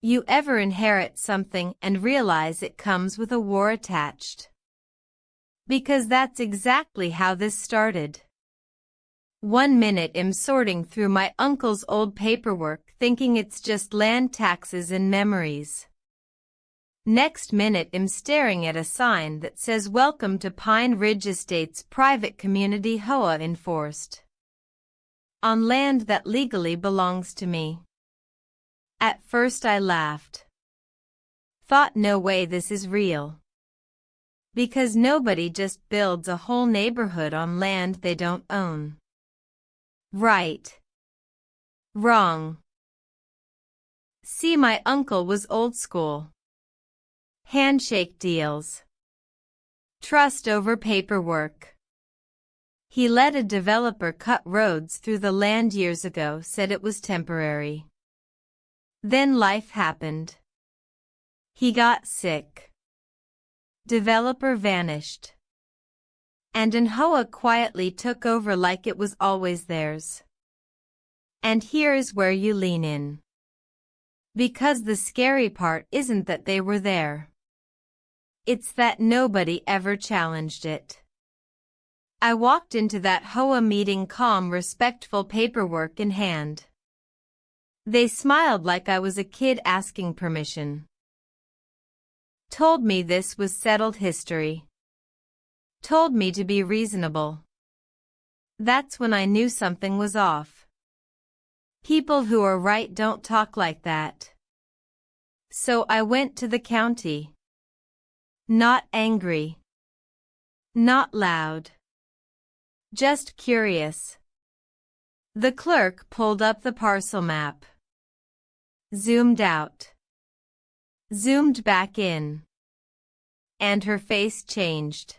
You ever inherit something and realize it comes with a war attached? Because that's exactly how this started. One minute I'm sorting through my uncle's old paperwork thinking it's just land taxes and memories. Next minute I'm staring at a sign that says Welcome to Pine Ridge Estates Private Community HOA enforced on land that legally belongs to me. At first I laughed. Thought no way this is real. Because nobody just builds a whole neighborhood on land they don't own. Right. Wrong. See, my uncle was old school. Handshake deals. Trust over paperwork. He let a developer cut roads through the land years ago, said it was temporary. Then life happened. He got sick. Developer vanished. And an HOA quietly took over like it was always theirs. And here is where you lean in. Because the scary part isn't that they were there. It's that nobody ever challenged it. I walked into that HOA meeting calm, respectful, paperwork in hand. They smiled like I was a kid asking permission. Told me this was settled history. Told me to be reasonable. That's when I knew something was off. People who are right don't talk like that. So I went to the county. Not angry. Not loud. Just curious. The clerk pulled up the parcel map. Zoomed out. Zoomed back in. And her face changed.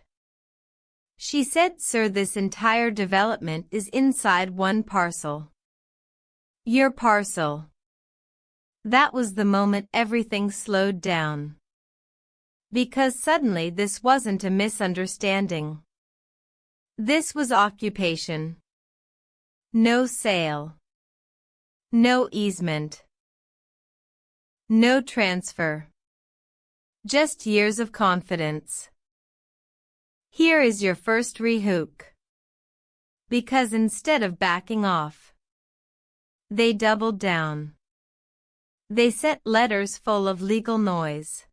She said, "Sir, this entire development is inside one parcel. Your parcel." That was the moment everything slowed down. Because suddenly this wasn't a misunderstanding. This was occupation. No sale. No easement. No transfer. Just years of confidence. Here is your first rehook. Because instead of backing off, they doubled down. They sent letters full of legal noise.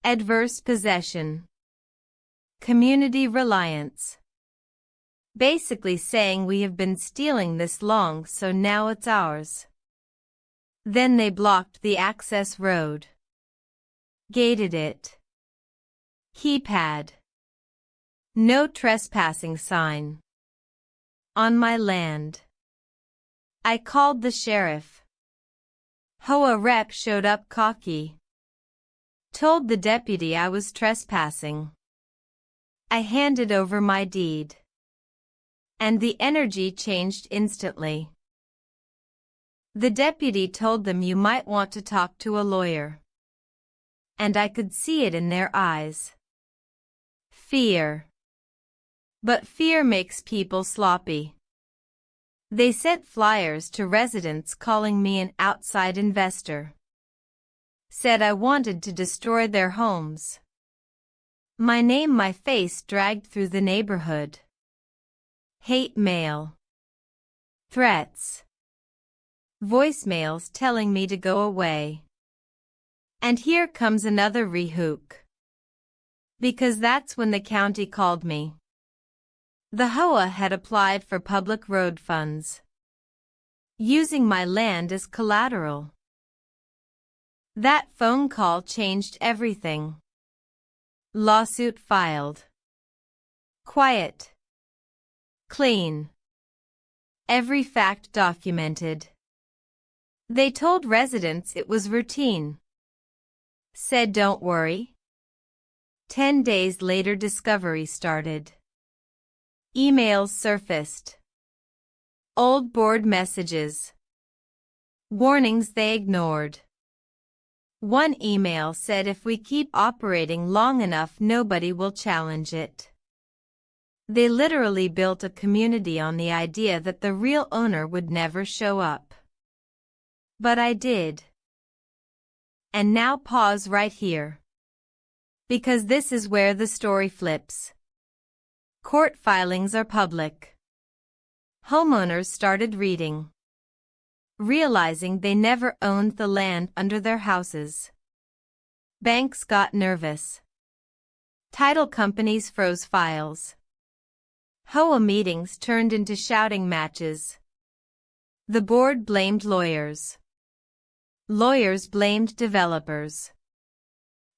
Adverse possession. Community reliance. Basically saying we have been stealing this long, so now it's ours. Then they blocked the access road. Gated it. Keypad. No trespassing sign. On my land. I called the sheriff. HOA rep showed up cocky. Told the deputy I was trespassing. I handed over my deed. And the energy changed instantly. The deputy told them, "You might want to talk to a lawyer." And I could see it in their eyes. Fear. But fear makes people sloppy. They sent flyers to residents calling me an outside investor. Said I wanted to destroy their homes. My name, my face dragged through the neighborhood. Hate mail. Threats. Voicemails telling me to go away. And here comes another rehook. Because that's when the county called me. The HOA had applied for public road funds, using my land as collateral. That phone call changed everything. Lawsuit filed. Quiet. Clean. Every fact documented. They told residents it was routine. Said don't worry. 10 days later discovery started. Emails surfaced. Old board messages. Warnings they ignored. One email said if we keep operating long enough nobody will challenge it. They literally built a community on the idea that the real owner would never show up. But I did. And now pause right here. Because this is where the story flips. Court filings are public. Homeowners started reading, realizing they never owned the land under their houses. Banks got nervous. Title companies froze files. HOA meetings turned into shouting matches. The board blamed lawyers. Lawyers blamed developers.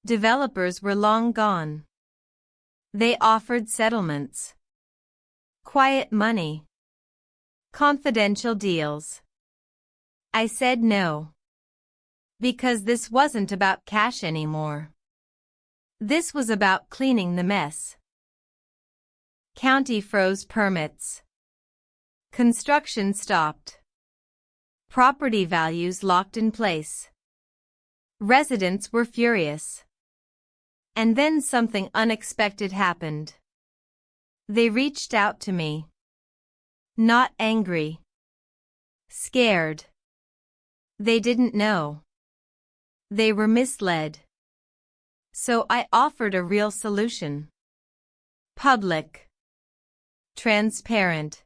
Developers were long gone. They offered settlements, quiet money, confidential deals. I said no. Because this wasn't about cash anymore. This was about cleaning the mess. County froze permits. Construction stopped. Property values locked in place. Residents were furious. And then something unexpected happened. They reached out to me. Not angry. Scared. They didn't know. They were misled. So I offered a real solution. Public. Transparent.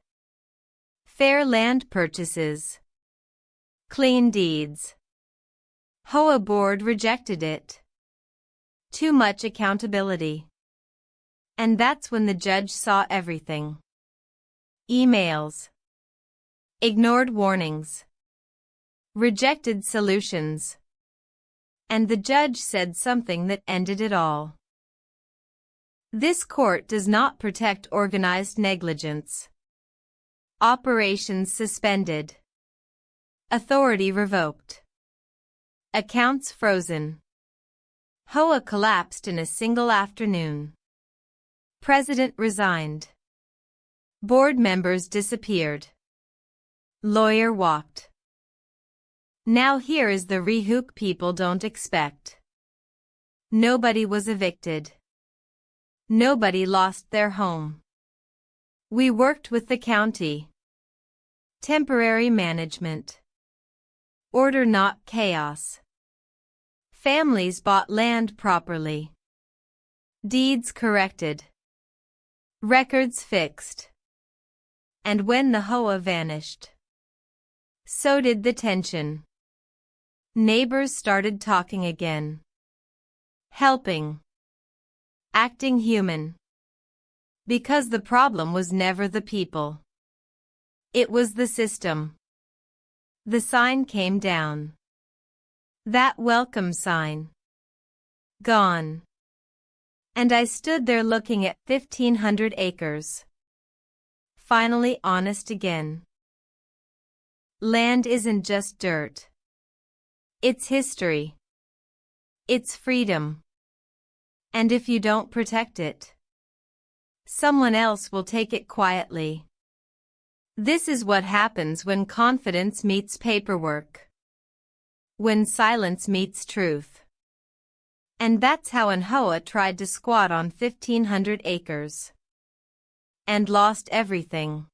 Fair land purchases. Clean deeds. HOA board rejected it. Too much accountability. And that's when the judge saw everything. Emails. Ignored warnings. Rejected solutions. And the judge said something that ended it all. This court does not protect organized negligence. Operations suspended. Authority revoked. Accounts frozen. HOA collapsed in a single afternoon. President resigned. Board members disappeared. Lawyer walked. Now here is the rehook people don't expect. Nobody was evicted. Nobody lost their home. We worked with the county. Temporary management. Order, not chaos. Families bought land properly. Deeds corrected. Records fixed. And when the HOA vanished, so did the tension. Neighbors started talking again. Helping. Acting human. Because the problem was never the people. It was the system. The sign came down. That welcome sign. Gone. And I stood there looking at 1,500 acres. Finally honest again. Land isn't just dirt. It's history. It's freedom. And if you don't protect it, someone else will take it quietly. This is what happens when confidence meets paperwork. When silence meets truth. And that's how an HOA tried to squat on 1,500 acres. And lost everything.